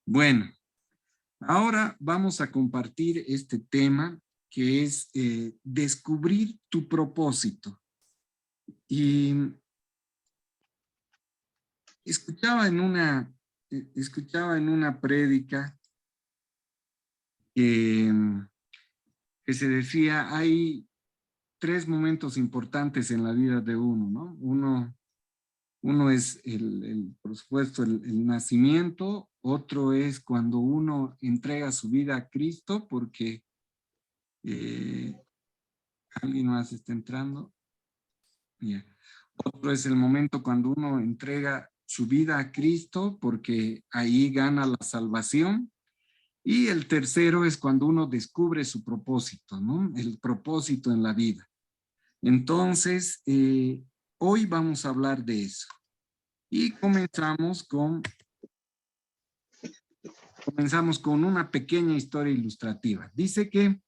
Bueno, ahora vamos a compartir este tema que es descubrir tu propósito. Y escuchaba en una prédica que se decía, hay tres momentos importantes en la vida de uno, ¿no? Uno es, por supuesto, el nacimiento. Otro es cuando uno entrega su vida a Cristo, porque alguien más está entrando. Yeah. Otro es el momento cuando uno entrega su vida a Cristo, porque ahí gana la salvación. Y el tercero es cuando uno descubre su propósito, ¿no? El propósito en la vida. Entonces, hoy vamos a hablar de eso. Y comenzamos con una pequeña historia ilustrativa. Dice que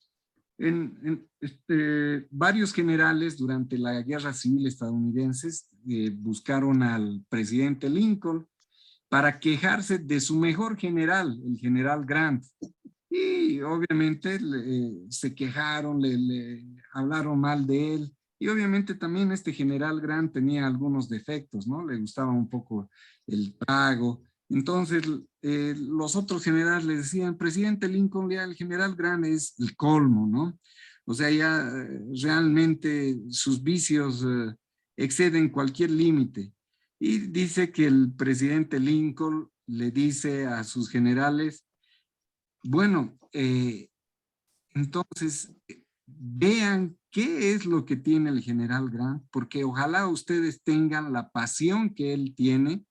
varios generales durante la Guerra Civil estadounidense buscaron al presidente Lincoln para quejarse de su mejor general, el general Grant. Y obviamente se quejaron, le hablaron mal de él. Y obviamente también este general Grant tenía algunos defectos, ¿no? Le gustaba un poco el trago. Entonces, los otros generales le decían, presidente Lincoln, ya el general Grant es el colmo, ¿no? O sea, ya realmente sus vicios exceden cualquier límite. Y dice que el presidente Lincoln le dice a sus generales, bueno, entonces, vean qué es lo que tiene el general Grant, porque ojalá ustedes tengan la pasión que él tiene,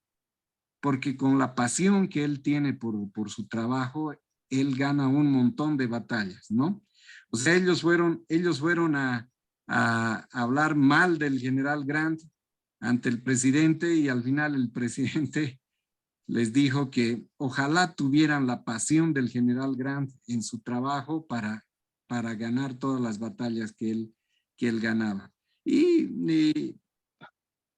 porque con la pasión que él tiene por su trabajo, él gana un montón de batallas, ¿no? O sea, ellos fueron a hablar mal del general Grant ante el presidente y al final el presidente les dijo que ojalá tuvieran la pasión del general Grant en su trabajo para ganar todas las batallas que él ganaba. Y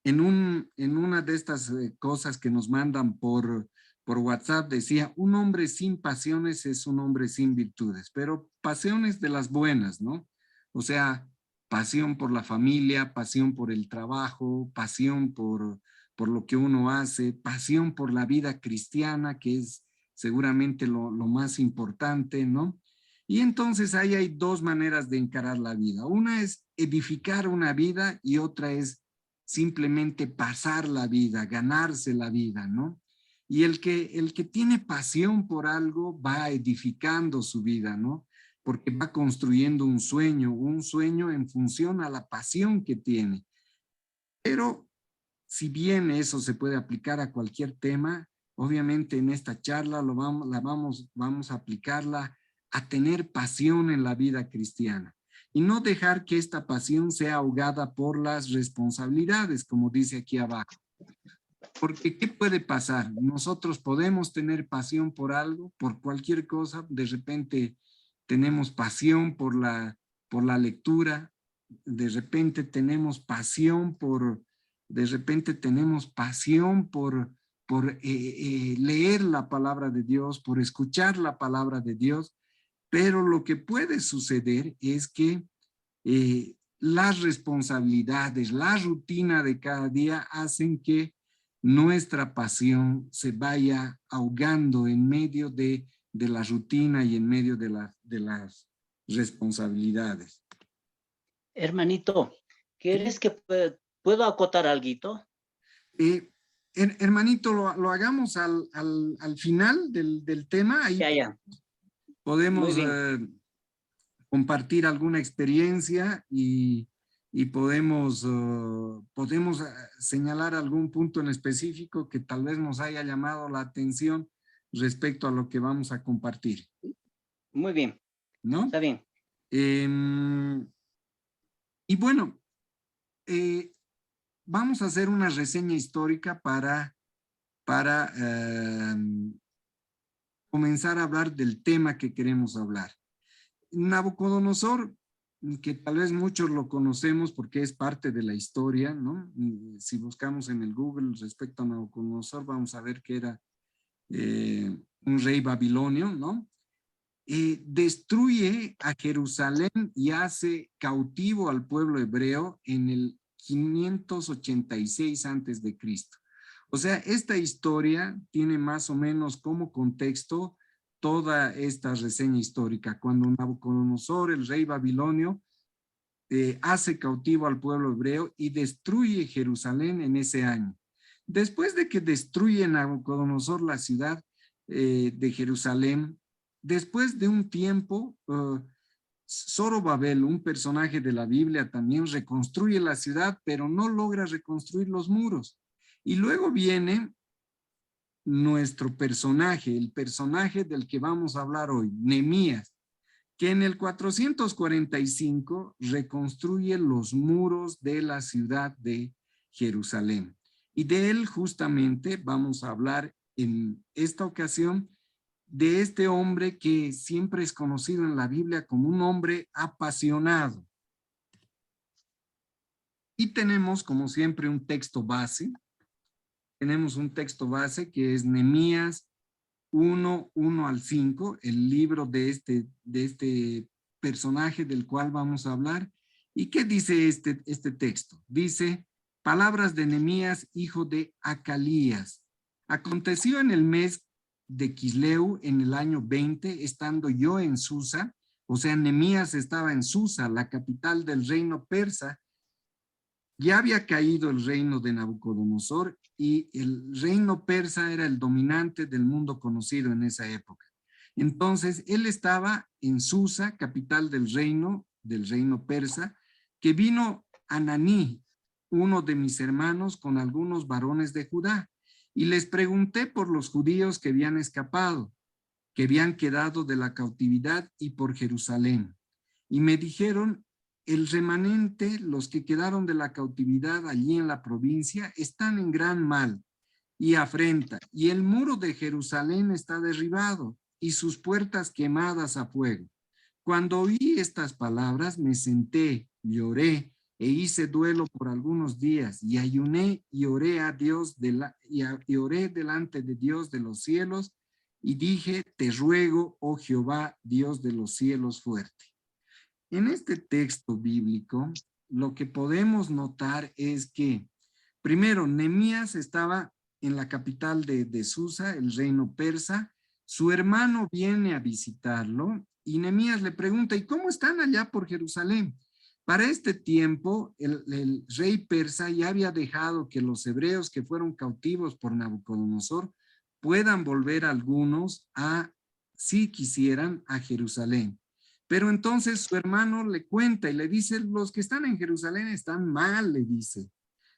en una de estas cosas que nos mandan por WhatsApp decía, un hombre sin pasiones es un hombre sin virtudes, pero pasiones de las buenas, ¿no? O sea, pasión por la familia, pasión por el trabajo, pasión por lo que uno hace, pasión por la vida cristiana, que es seguramente lo más importante, ¿no? Y entonces ahí hay dos maneras de encarar la vida. Una es edificar una vida y otra es simplemente pasar la vida, ganarse la vida, ¿no? Y el que tiene pasión por algo va edificando su vida, ¿no? Porque va construyendo un sueño en función a la pasión que tiene. Pero si bien eso se puede aplicar a cualquier tema, obviamente en esta charla vamos a aplicarla a tener pasión en la vida cristiana y no dejar que esta pasión sea ahogada por las responsabilidades, como dice aquí abajo. Porque ¿qué puede pasar? Nosotros podemos tener pasión por algo, por cualquier cosa, de repente tenemos pasión por la lectura, de repente tenemos pasión por leer la palabra de Dios, por escuchar la palabra de Dios, pero lo que puede suceder es que las responsabilidades, la rutina de cada día hacen que nuestra pasión se vaya ahogando en medio de la rutina y en medio de las responsabilidades. Hermanito, ¿quieres que puedo acotar algo? Hermanito, lo hagamos al final del tema. Ahí Ya. podemos compartir alguna experiencia y podemos señalar algún punto en específico que tal vez nos haya llamado la atención respecto a lo que vamos a compartir. Muy bien. ¿No? Está bien. Y bueno, vamos a hacer una reseña histórica para comenzar a hablar del tema que queremos hablar. Nabucodonosor, que tal vez muchos lo conocemos porque es parte de la historia, ¿no? Si buscamos en el Google respecto a Nabucodonosor, vamos a ver que era un rey babilonio, ¿no? Destruye a Jerusalén y hace cautivo al pueblo hebreo en el 586 antes de Cristo. O sea, esta historia tiene más o menos como contexto toda esta reseña histórica, cuando Nabucodonosor, el rey babilonio, hace cautivo al pueblo hebreo y destruye Jerusalén en ese año. Después de que destruye Nabucodonosor la ciudad de Jerusalén, después de un tiempo, Zorobabel, un personaje de la Biblia, también reconstruye la ciudad, pero no logra reconstruir los muros. Y luego viene nuestro personaje, el personaje del que vamos a hablar hoy, Nehemías, que en el 445 reconstruye los muros de la ciudad de Jerusalén. Y de él justamente vamos a hablar en esta ocasión, de este hombre que siempre es conocido en la Biblia como un hombre apasionado. Y tenemos, como siempre, un texto base. Tenemos un texto base que es Nehemías 1 al 5, el libro de este personaje del cual vamos a hablar. ¿Y qué dice este texto? Dice, palabras de Nehemías, hijo de Acalías. Aconteció en el mes de Quisleu, en el año 20, estando yo en Susa, o sea, Nehemías estaba en Susa, la capital del reino persa. Ya había caído el reino de Nabucodonosor y el reino persa era el dominante del mundo conocido en esa época. Entonces, él estaba en Susa, capital del reino persa, que vino Ananí, uno de mis hermanos, con algunos varones de Judá, y les pregunté por los judíos que habían escapado, que habían quedado de la cautividad y por Jerusalén. Y me dijeron, el remanente, los que quedaron de la cautividad allí en la provincia, están en gran mal y afrenta, y el muro de Jerusalén está derribado y sus puertas quemadas a fuego. Cuando oí estas palabras, me senté, lloré e hice duelo por algunos días, y ayuné y oré a Dios y oré delante de Dios de los cielos, y dije, te ruego, oh Jehová, Dios de los cielos fuerte. En este texto bíblico, lo que podemos notar es que, primero, Nehemías estaba en la capital de Susa, el reino persa. Su hermano viene a visitarlo y Nehemías le pregunta, ¿y cómo están allá por Jerusalén? Para este tiempo, el rey persa ya había dejado que los hebreos que fueron cautivos por Nabucodonosor puedan volver algunos si quisieran, a Jerusalén. Pero entonces su hermano le cuenta y le dice, los que están en Jerusalén están mal, le dice.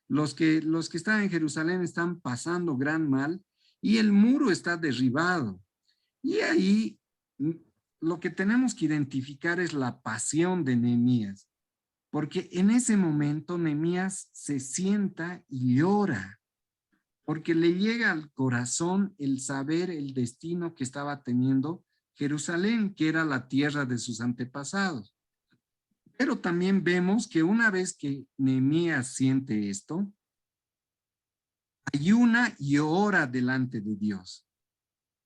Los que están en Jerusalén están pasando gran mal y el muro está derribado. Y ahí lo que tenemos que identificar es la pasión de Nehemías, porque en ese momento Nehemías se sienta y llora, porque le llega al corazón el saber el destino que estaba teniendo Jerusalén, que era la tierra de sus antepasados. Pero también vemos que una vez que Nehemías siente esto, ayuna y ora delante de Dios.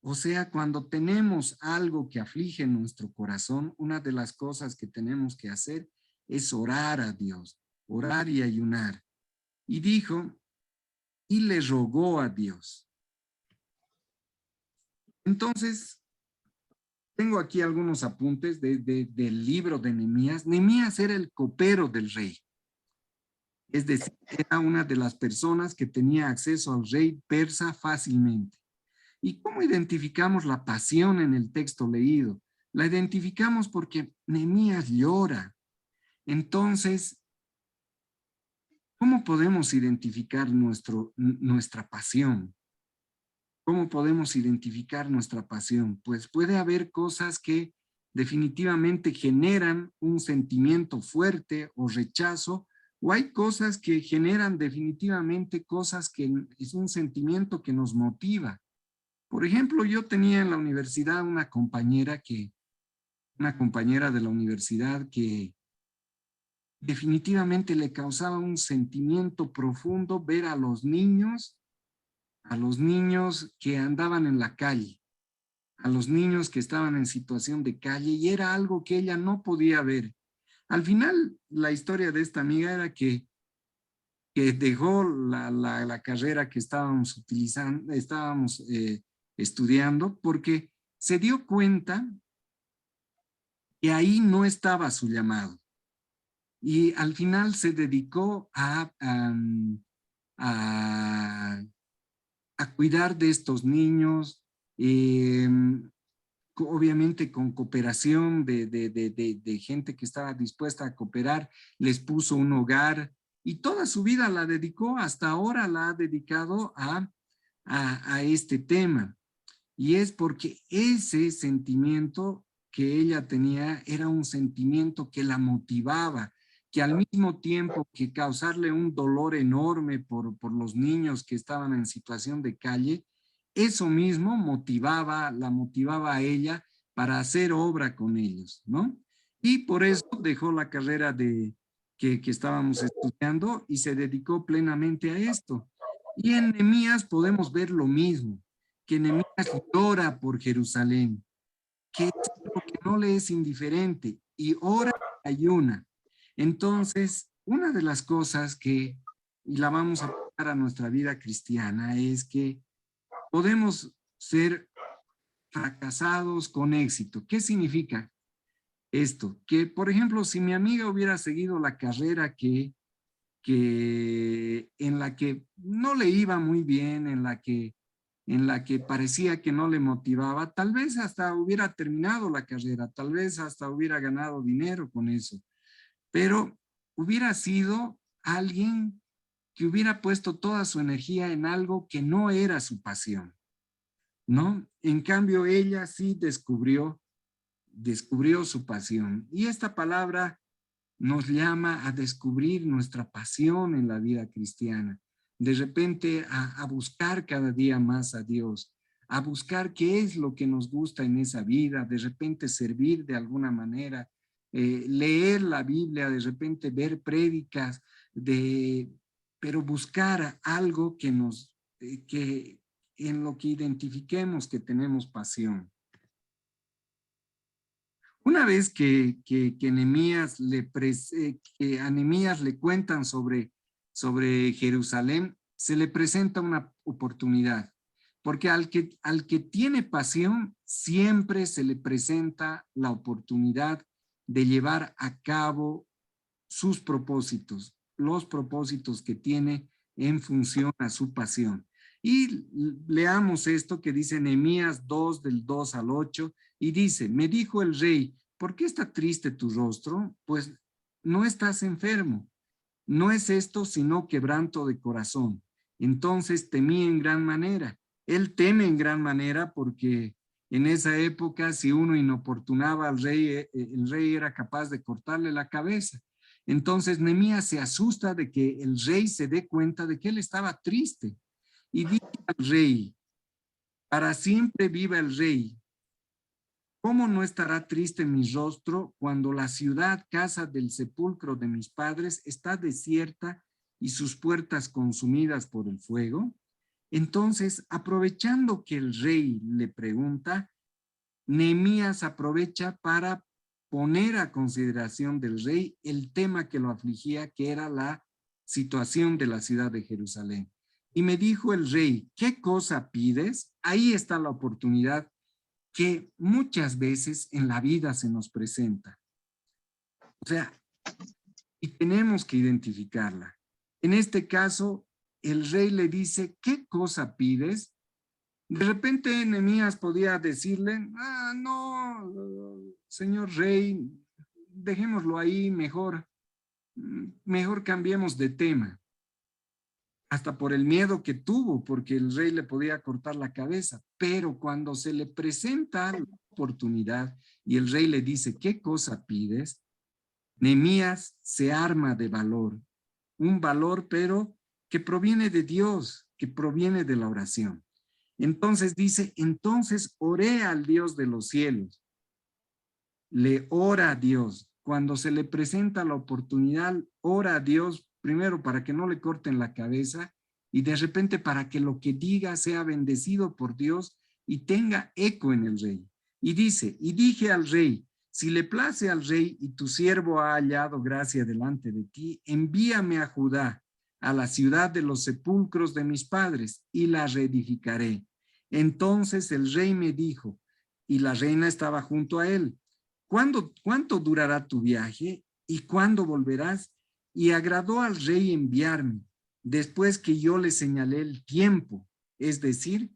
O sea, cuando tenemos algo que aflige nuestro corazón, una de las cosas que tenemos que hacer es orar a Dios, orar y ayunar. Y dijo, y le rogó a Dios. Entonces, tengo aquí algunos apuntes del libro de Nehemías. Nehemías era el copero del rey. Es decir, era una de las personas que tenía acceso al rey persa fácilmente. ¿Y cómo identificamos la pasión en el texto leído? La identificamos porque Nehemías llora. Entonces, ¿cómo podemos identificar nuestra pasión? ¿Cómo podemos identificar nuestra pasión? Pues puede haber cosas que definitivamente generan un sentimiento fuerte o rechazo, o hay cosas que generan definitivamente cosas que es un sentimiento que nos motiva. Por ejemplo, yo tenía en la universidad una compañera de la universidad que definitivamente le causaba un sentimiento profundo ver a los niños a los niños que andaban en la calle, a los niños que estaban en situación de calle, y era algo que ella no podía ver. Al final, la historia de esta amiga era que dejó la carrera que estábamos utilizando, estábamos estudiando, porque se dio cuenta que ahí no estaba su llamado. Y al final se dedicó a, a cuidar de estos niños, eh, obviamente con cooperación de gente que estaba dispuesta a cooperar, les puso un hogar y toda su vida la dedicó, hasta ahora la ha dedicado a este tema. Y es porque ese sentimiento que ella tenía era un sentimiento que la motivaba, que al mismo tiempo que causarle un dolor enorme por los niños que estaban en situación de calle, eso mismo la motivaba a ella para hacer obra con ellos, ¿no? Y por eso dejó la carrera que estábamos estudiando y se dedicó plenamente a esto. Y en Nehemías podemos ver lo mismo, que Nehemías llora por Jerusalén, que es algo que no le es indiferente, y ora y ayuna. Entonces, una de las cosas que, y la vamos a aplicar a nuestra vida cristiana, es que podemos ser fracasados con éxito. ¿Qué significa esto? Que, por ejemplo, si mi amiga hubiera seguido la carrera en la que no le iba muy bien, en la que parecía que no le motivaba, tal vez hasta hubiera terminado la carrera, tal vez hasta hubiera ganado dinero con eso, pero hubiera sido alguien que hubiera puesto toda su energía en algo que no era su pasión, ¿no? En cambio, ella sí descubrió su pasión. Y esta palabra nos llama a descubrir nuestra pasión en la vida cristiana, de repente a buscar cada día más a Dios, a buscar qué es lo que nos gusta en esa vida, de repente servir de alguna manera, leer la Biblia, de repente ver prédicas, pero buscar algo que en lo que identifiquemos que tenemos pasión. Una vez que a Nehemías le cuentan sobre Jerusalén, se le presenta una oportunidad, porque al que tiene pasión, siempre se le presenta la oportunidad de llevar a cabo sus propósitos, los propósitos que tiene en función a su pasión. Y leamos esto que dice Nehemías 2, del 2 al 8, y dice, me dijo el rey, ¿por qué está triste tu rostro? Pues no estás enfermo. No es esto sino quebranto de corazón. Entonces temí en gran manera. Él teme en gran manera porque en esa época si uno inoportunaba al rey, el rey era capaz de cortarle la cabeza. Entonces Nehemías se asusta de que el rey se dé cuenta de que él estaba triste. Y dice al rey, para siempre viva el rey. ¿Cómo no estará triste mi rostro cuando la ciudad, casa del sepulcro de mis padres, está desierta y sus puertas consumidas por el fuego? Entonces, aprovechando que el rey le pregunta, Nehemías aprovecha para poner a consideración del rey el tema que lo afligía, que era la situación de la ciudad de Jerusalén. Y me dijo el rey, ¿qué cosa pides? Ahí está la oportunidad que muchas veces en la vida se nos presenta. O sea, y tenemos que identificarla. En este caso, el rey le dice, ¿qué cosa pides? De repente Nehemías podía decirle, no, señor rey, dejémoslo ahí, mejor cambiemos de tema. Hasta por el miedo que tuvo, porque el rey le podía cortar la cabeza. Pero cuando se le presenta la oportunidad y el rey le dice, ¿qué cosa pides? Nehemías se arma de valor, un valor pero que proviene de Dios, que proviene de la oración. Entonces dice, entonces oré al Dios de los cielos, le ora a Dios. Cuando se le presenta la oportunidad, ora a Dios primero para que no le corten la cabeza y de repente para que lo que diga sea bendecido por Dios y tenga eco en el rey. Y dice, y dije al rey, si le place al rey y tu siervo ha hallado gracia delante de ti, envíame a Judá, a la ciudad de los sepulcros de mis padres, y la reedificaré. Entonces el rey me dijo, y la reina estaba junto a él, ¿cuánto durará tu viaje y cuándo volverás? Y agradó al rey enviarme, después que yo le señalé el tiempo, es decir,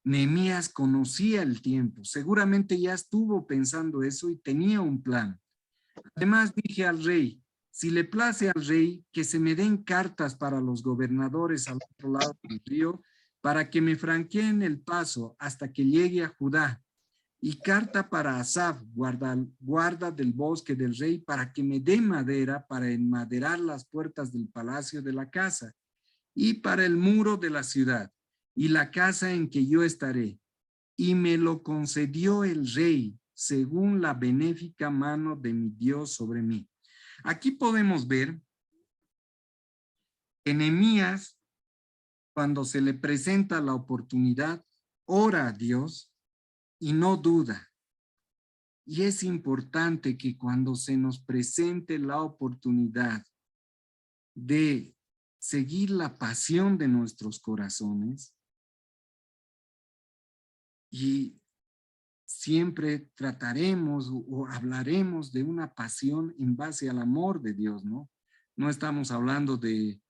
Nehemías conocía el tiempo, seguramente ya estuvo pensando eso y tenía un plan. Además dije al rey, si le place al rey, que se me den cartas para los gobernadores al otro lado del río, para que me franqueen el paso hasta que llegue a Judá, y carta para Asaf, guarda del bosque del rey, para que me dé madera para enmaderar las puertas del palacio de la casa, y para el muro de la ciudad, y la casa en que yo estaré. Y me lo concedió el rey, según la benéfica mano de mi Dios sobre mí. Aquí podemos ver que Nehemías, cuando se le presenta la oportunidad, ora a Dios y no duda. Y es importante que cuando se nos presente la oportunidad de seguir la pasión de nuestros corazones, y siempre trataremos o hablaremos de una pasión en base al amor de Dios, ¿no? No estamos hablando de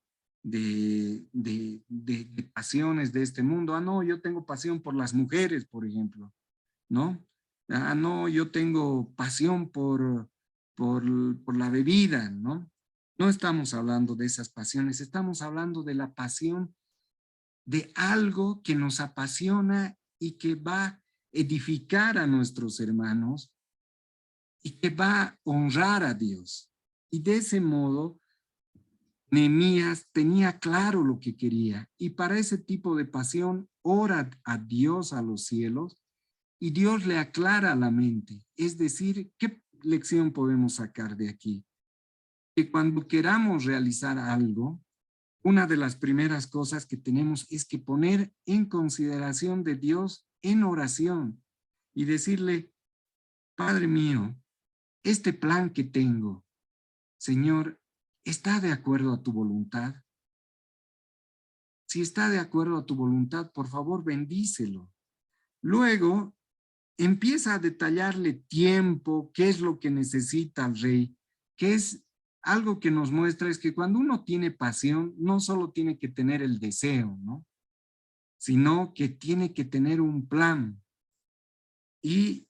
pasiones de este mundo. Ah, no, yo tengo pasión por las mujeres, por ejemplo, ¿no? Ah, no, yo tengo pasión por la bebida, ¿no? No estamos hablando de esas pasiones, estamos hablando de la pasión de algo que nos apasiona y que va a edificar a nuestros hermanos y que va a honrar a Dios. Y de ese modo, Nehemías tenía claro lo que quería, y para ese tipo de pasión ora a Dios a los cielos y Dios le aclara la mente. Es decir, ¿qué lección podemos sacar de aquí? Que cuando queramos realizar algo, una de las primeras cosas que tenemos es que poner en consideración de Dios en oración y decirle, Padre mío, este plan que tengo, Señor, ¿está de acuerdo a tu voluntad? Si está de acuerdo a tu voluntad, por favor, bendícelo. Luego, empieza a detallarle tiempo, qué es lo que necesita el rey, que es algo que nos muestra es que cuando uno tiene pasión, no solo tiene que tener el deseo, ¿no? Sino que tiene que tener un plan. Y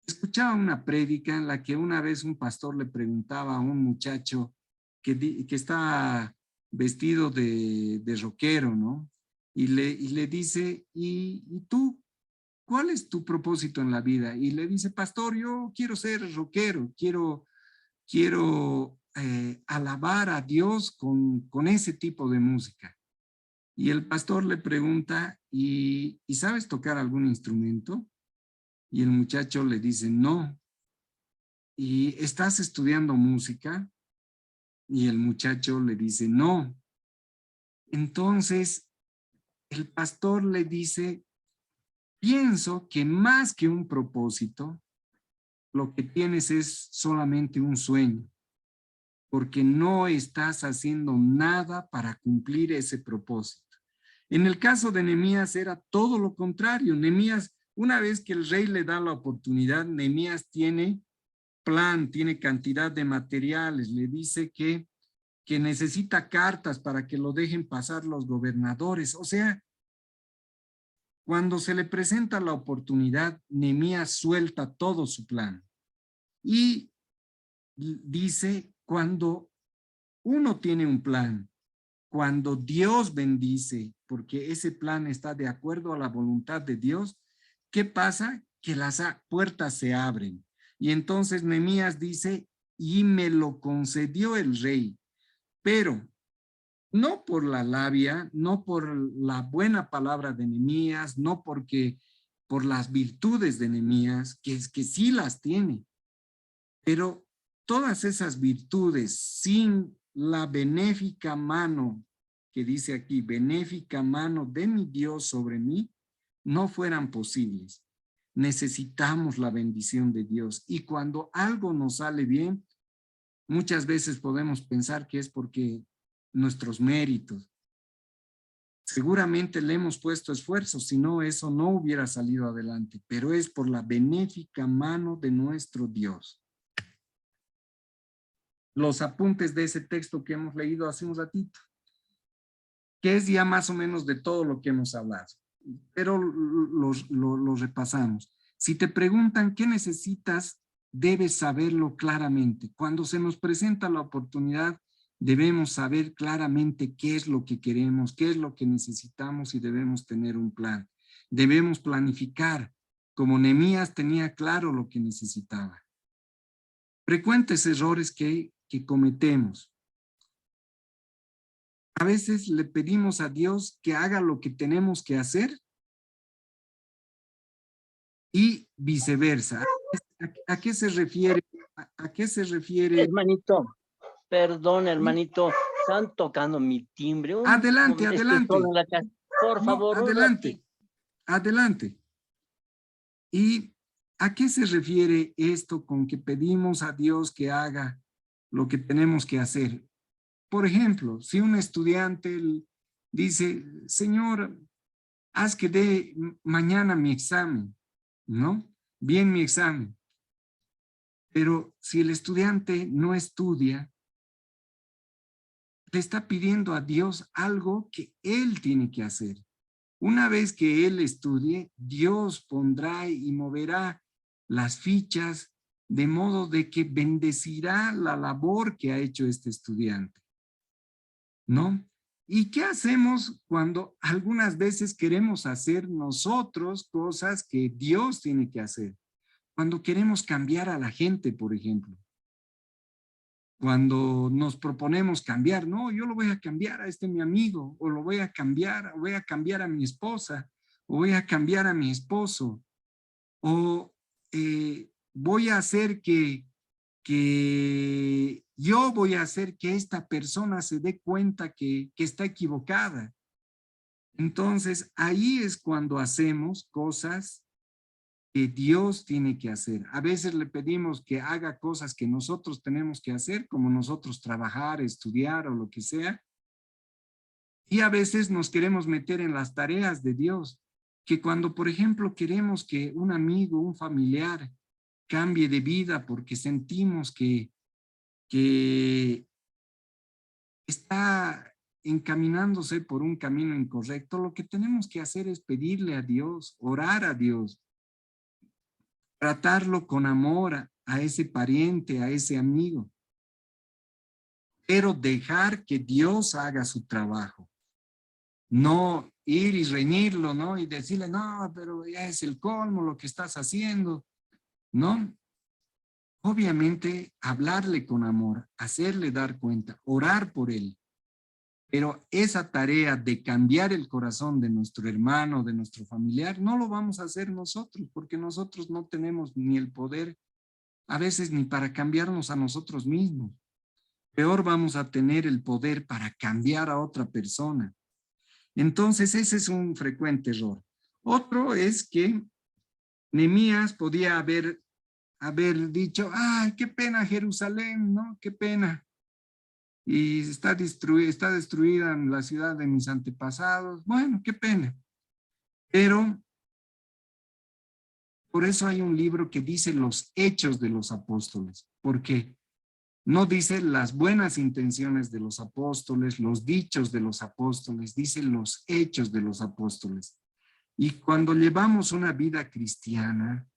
escuchaba una prédica en la que una vez un pastor le preguntaba a un muchacho que está vestido de rockero, ¿no? Y le dice, ¿y tú cuál es tu propósito en la vida? Y le dice, pastor, yo quiero ser rockero, quiero alabar a Dios con ese tipo de música. Y el pastor le pregunta, ¿y sabes tocar algún instrumento? Y el muchacho le dice, no. ¿Y estás estudiando música? Y el muchacho le dice, no. Entonces, el pastor le dice, pienso que más que un propósito, lo que tienes es solamente un sueño, porque no estás haciendo nada para cumplir ese propósito. En el caso de Nehemías era todo lo contrario. Nehemías, una vez que el rey le da la oportunidad, Nehemías tiene plan, tiene cantidad de materiales, le dice que necesita cartas para que lo dejen pasar los gobernadores. O sea, cuando se le presenta la oportunidad, Nehemías suelta todo su plan. Y dice, cuando uno tiene un plan, cuando Dios bendice, porque ese plan está de acuerdo a la voluntad de Dios, ¿qué pasa? Que las puertas se abren. Y entonces Nehemías dice, y me lo concedió el rey, pero no por la labia, no por la buena palabra de Nehemías, no porque por las virtudes de Nehemías, que sí las tiene, pero todas esas virtudes sin la benéfica mano que dice aquí, benéfica mano de mi Dios sobre mí, no fueran posibles. Necesitamos la bendición de Dios. Y cuando algo nos sale bien, muchas veces podemos pensar que es porque nuestros méritos. Seguramente le hemos puesto esfuerzo, si no, eso no hubiera salido adelante, pero es por la benéfica mano de nuestro Dios. Los apuntes de ese texto que hemos leído hace un ratito, que es ya más o menos de todo lo que hemos hablado, pero lo repasamos. Si te preguntan qué necesitas, debes saberlo claramente. Cuando se nos presenta la oportunidad, debemos saber claramente qué es lo que queremos, qué es lo que necesitamos y debemos tener un plan. Debemos planificar, como Nehemías tenía claro lo que necesitaba. Frecuentes errores que cometemos. A veces le pedimos a Dios que haga lo que tenemos que hacer y viceversa. ¿A qué se refiere? ¿A qué se refiere? Hermanito, perdón, hermanito, están tocando mi timbre. Adelante, Estoy adelante. solo en la casa. Por No, favor, un adelante, ratito. adelante. ¿Y a qué se refiere esto con que pedimos a Dios que haga lo que tenemos que hacer? Por ejemplo, si un estudiante dice, Señor, haz que dé mañana mi examen, ¿no? Bien mi examen. Pero si el estudiante no estudia, le está pidiendo a Dios algo que él tiene que hacer. Una vez que él estudie, Dios pondrá y moverá las fichas de modo de que bendecirá la labor que ha hecho este estudiante, ¿no? ¿Y qué hacemos cuando algunas veces queremos hacer nosotros cosas que Dios tiene que hacer? Cuando queremos cambiar a la gente, por ejemplo. Cuando nos proponemos cambiar, no, yo lo voy a cambiar a este mi amigo, o lo voy a cambiar, o voy a cambiar a mi esposa, o voy a cambiar a mi esposo, o voy a hacer que yo voy a hacer que esta persona se dé cuenta que está equivocada. Entonces, ahí es cuando hacemos cosas que Dios tiene que hacer. A veces le pedimos que haga cosas que nosotros tenemos que hacer, como nosotros trabajar, estudiar o lo que sea. Y a veces nos queremos meter en las tareas de Dios, que cuando, por ejemplo, queremos que un amigo, un familiar cambie de vida porque sentimos que está encaminándose por un camino incorrecto, lo que tenemos que hacer es pedirle a Dios, orar a Dios, tratarlo con amor a ese pariente, a ese amigo, pero dejar que Dios haga su trabajo. No ir y reñirlo, ¿no? Y decirle, no, pero ya es el colmo lo que estás haciendo, ¿no? Obviamente, hablarle con amor, hacerle dar cuenta, orar por él. Pero esa tarea de cambiar el corazón de nuestro hermano, de nuestro familiar, no lo vamos a hacer nosotros, porque nosotros no tenemos ni el poder, a veces ni para cambiarnos a nosotros mismos. Peor vamos a tener el poder para cambiar a otra persona. Entonces, ese es un frecuente error. Otro es que Nehemías podía haber dicho, ay, qué pena Jerusalén, ¿no? Qué pena. Y está destruida la ciudad de mis antepasados. Bueno, qué pena. Pero por eso hay un libro que dice los hechos de los apóstoles, porque no dice las buenas intenciones de los apóstoles, los dichos de los apóstoles, dice los hechos de los apóstoles. Y cuando llevamos una vida cristiana,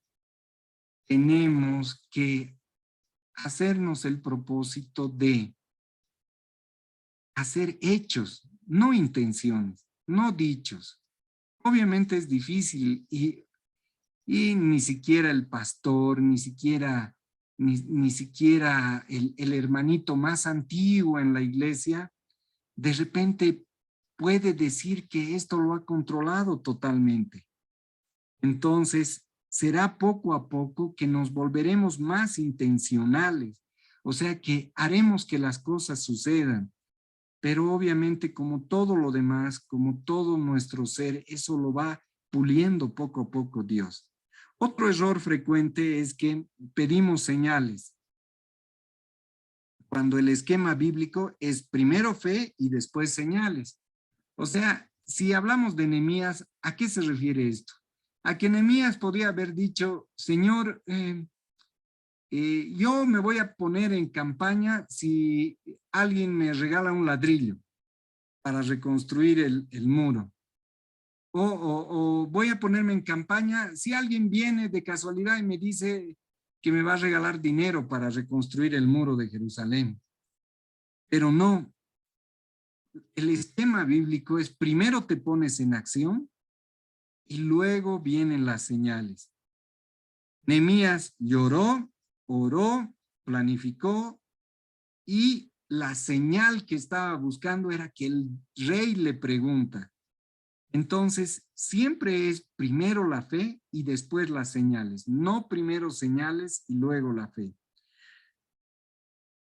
tenemos que hacernos el propósito de hacer hechos, no intenciones, no dichos. Obviamente es difícil y ni siquiera el pastor, ni siquiera el hermanito más antiguo en la iglesia, de repente puede decir que esto lo ha controlado totalmente. Entonces, será poco a poco que nos volveremos más intencionales, o sea que haremos que las cosas sucedan. pero obviamente como todo lo demás, como todo nuestro ser, eso lo va puliendo poco a poco Dios. Otro error frecuente es que pedimos señales, cuando el esquema bíblico es primero fe y después señales. O sea, si hablamos de Nehemías, ¿a qué se refiere esto? A que Nehemías podría haber dicho, Señor, yo me voy a poner en campaña si alguien me regala un ladrillo para reconstruir el muro. O voy a ponerme en campaña si alguien viene de casualidad y me dice que me va a regalar dinero para reconstruir el muro de Jerusalén. Pero no, el esquema bíblico es primero te pones en acción y luego vienen las señales. Nehemías lloró, oró, planificó y la señal que estaba buscando era que el rey le pregunta. Entonces, siempre es primero la fe y después las señales, no primero señales y luego la fe.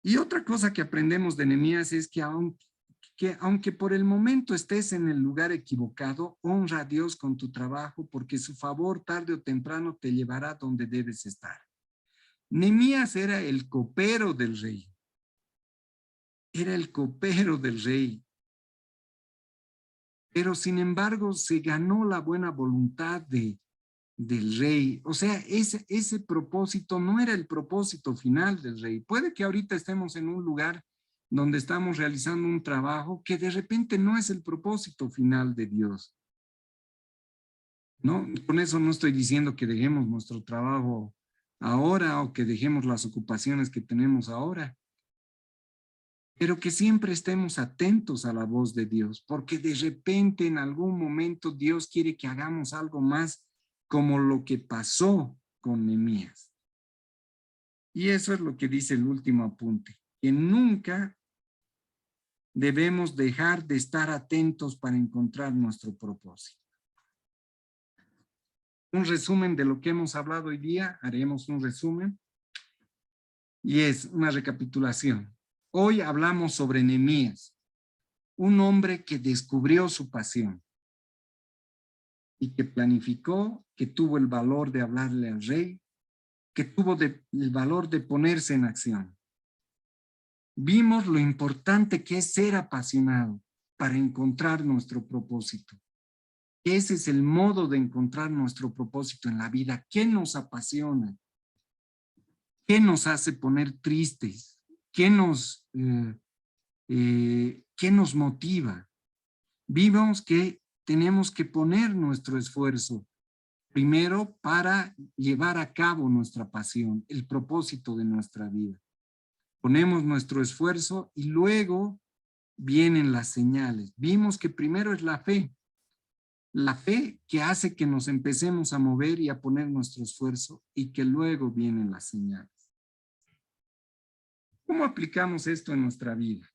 Y otra cosa que aprendemos de Nehemías es que aunque por el momento estés en el lugar equivocado, honra a Dios con tu trabajo porque su favor tarde o temprano te llevará donde debes estar. Nehemías era el copero del rey. Era el copero del rey. Pero sin embargo se ganó la buena voluntad del rey. O sea, ese propósito no era el propósito final del rey. Puede que ahorita estemos en un lugar donde estamos realizando un trabajo que de repente no es el propósito final de Dios. ¿No? Con eso no estoy diciendo que dejemos nuestro trabajo ahora o que dejemos las ocupaciones que tenemos ahora, pero que siempre estemos atentos a la voz de Dios, porque de repente en algún momento Dios quiere que hagamos algo más como lo que pasó con Nehemías. Y eso es lo que dice el último apunte, que nunca debemos dejar de estar atentos para encontrar nuestro propósito. Un resumen de lo que hemos hablado hoy día, haremos un resumen, y es una recapitulación. Hoy hablamos sobre Nehemías, un hombre que descubrió su pasión y que planificó, que tuvo el valor de hablarle al rey, que tuvo el valor de ponerse en acción. Vimos lo importante que es ser apasionado para encontrar nuestro propósito. Ese es el modo de encontrar nuestro propósito en la vida. ¿Qué nos apasiona? ¿Qué nos hace poner tristes? ¿Qué nos motiva? Vimos que tenemos que poner nuestro esfuerzo primero para llevar a cabo nuestra pasión, el propósito de nuestra vida. Ponemos nuestro esfuerzo y luego vienen las señales. Vimos que primero es la fe que hace que nos empecemos a mover y a poner nuestro esfuerzo y que luego vienen las señales. ¿Cómo aplicamos esto en nuestra vida?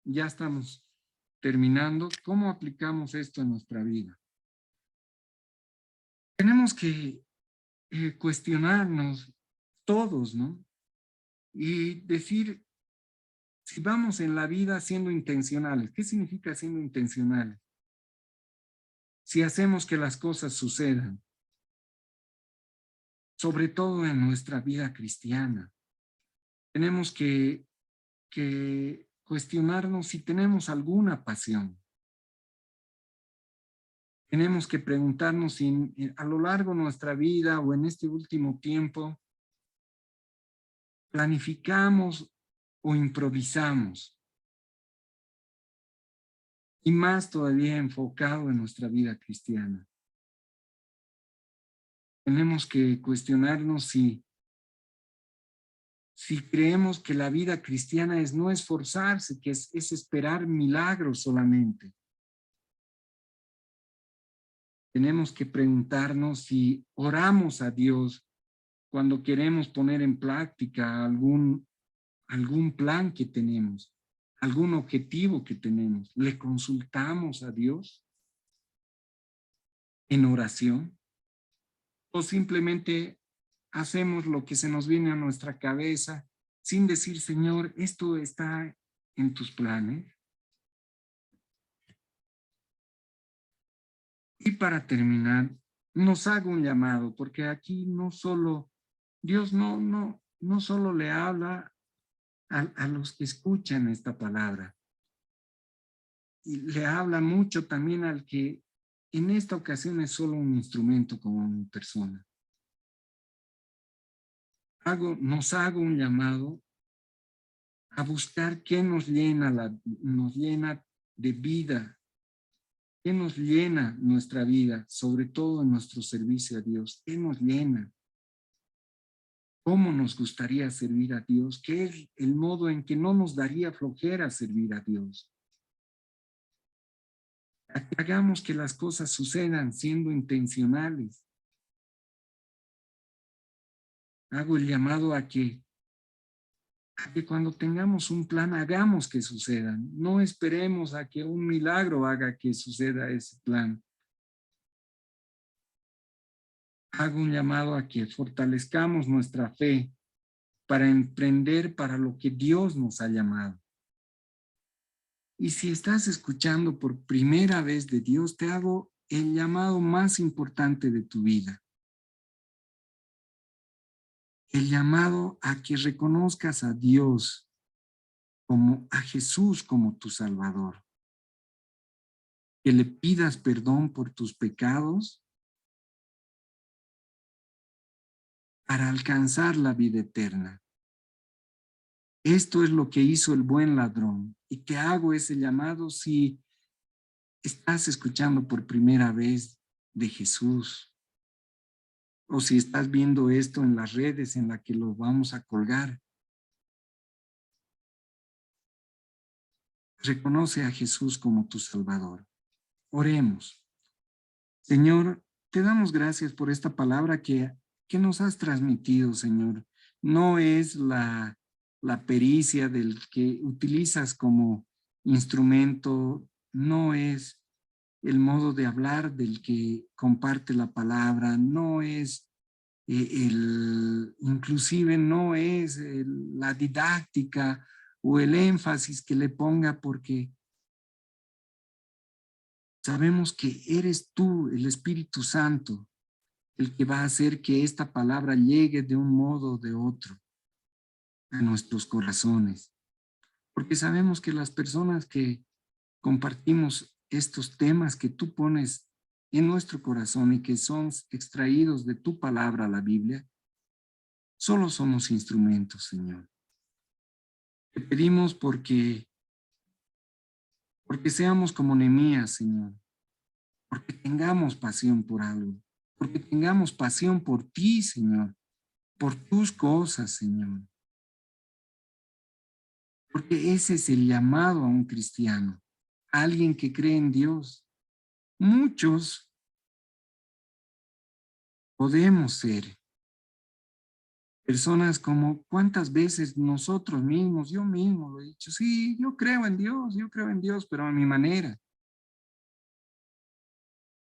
Ya estamos terminando. ¿Cómo aplicamos esto en nuestra vida? Tenemos que cuestionarnos todos, ¿no? Y decir, si vamos en la vida siendo intencionales, ¿qué significa siendo intencionales? Si hacemos que las cosas sucedan, sobre todo en nuestra vida cristiana, tenemos que cuestionarnos si tenemos alguna pasión. Tenemos que preguntarnos si a lo largo de nuestra vida o en este último tiempo planificamos o improvisamos. Y más todavía enfocado en nuestra vida cristiana. Tenemos que cuestionarnos si creemos que la vida cristiana es no esforzarse, que es esperar milagros solamente. Tenemos que preguntarnos si oramos a Dios cuando queremos poner en práctica algún plan que tenemos, algún objetivo que tenemos. ¿Le consultamos a Dios en oración? ¿O simplemente hacemos lo que se nos viene a nuestra cabeza sin decir, Señor, esto está en tus planes? Y para terminar, nos hago un llamado, porque aquí no solo, Dios no solo le habla a los que escuchan esta palabra, y le habla mucho también al que en esta ocasión es solo un instrumento como mi persona. Nos hago un llamado a buscar qué nos nos llena de vida, qué nos llena nuestra vida, sobre todo en nuestro servicio a Dios, qué nos llena, cómo nos gustaría servir a Dios, qué es el modo en que no nos daría flojera servir a Dios. Hagamos que las cosas sucedan siendo intencionales. Hago el llamado a que cuando tengamos un plan, hagamos que sucedan. No esperemos a que un milagro haga que suceda ese plan. Hago un llamado a que fortalezcamos nuestra fe para emprender para lo que Dios nos ha llamado. Y si estás escuchando por primera vez de Dios, te hago el llamado más importante de tu vida. El llamado a que reconozcas a Dios como a Jesús como tu Salvador. Que le pidas perdón por tus pecados para alcanzar la vida eterna. Esto es lo que hizo el buen ladrón. Y te hago ese llamado si estás escuchando por primera vez de Jesús, o si estás viendo esto en las redes en las que lo vamos a colgar. Reconoce a Jesús como tu Salvador. Oremos. Señor, te damos gracias por esta palabra que nos has transmitido, Señor. No es la pericia del que utilizas como instrumento, no es el modo de hablar del que comparte la palabra, no es inclusive no es la didáctica o el énfasis que le ponga, porque sabemos que eres tú, el Espíritu Santo, el que va a hacer que esta palabra llegue de un modo o de otro a nuestros corazones. Porque sabemos que las personas que compartimos estos temas que tú pones en nuestro corazón y que son extraídos de tu palabra, la Biblia, solo somos instrumentos, Señor. Te pedimos porque seamos como Nehemías, Señor, porque tengamos pasión por algo, porque tengamos pasión por ti, Señor, por tus cosas, Señor. Porque ese es el llamado a un cristiano, a alguien que cree en Dios. Muchos podemos ser personas como cuántas veces nosotros mismos, yo mismo lo he dicho, sí, yo creo en Dios, pero a mi manera.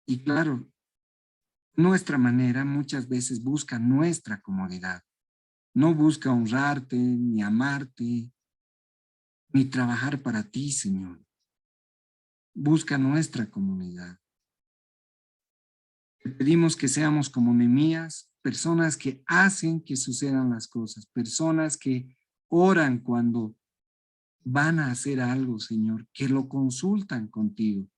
Y claro, nuestra manera muchas veces busca nuestra comodidad. No busca honrarte, ni amarte, ni trabajar para ti, Señor. Busca nuestra comunidad. Te pedimos que seamos como Nehemías, personas que hacen que sucedan las cosas, personas que oran cuando van a hacer algo, Señor, que lo consultan contigo.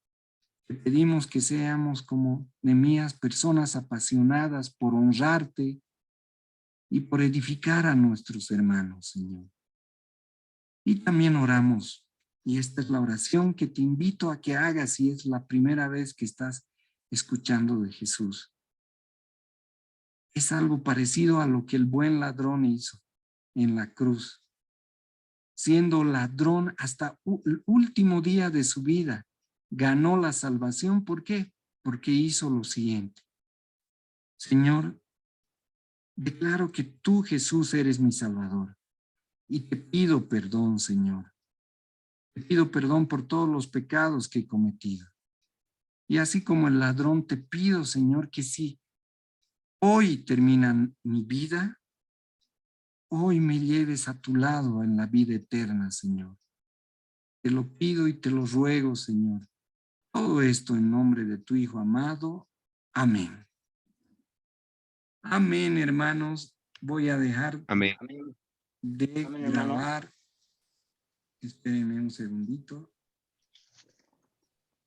Te pedimos que seamos como Nehemías, personas apasionadas por honrarte y por edificar a nuestros hermanos, Señor. Y también oramos, y esta es la oración que te invito a que hagas si es la primera vez que estás escuchando de Jesús. Es algo parecido a lo que el buen ladrón hizo en la cruz. Siendo ladrón hasta el último día de su vida, ganó la salvación. ¿Por qué? Porque hizo lo siguiente. Señor, declaro que tú, Jesús, eres mi Salvador. Y te pido perdón, Señor. Te pido perdón por todos los pecados que he cometido. Y así como el ladrón, te pido, Señor, que si hoy termina mi vida, hoy me lleves a tu lado en la vida eterna, Señor. Te lo pido y te lo ruego, Señor, Todo esto en nombre de tu Hijo amado. Amén. Amén, hermanos. Voy a dejar Amén. Amén. de Amén, hermano. grabar. Espérenme un segundito.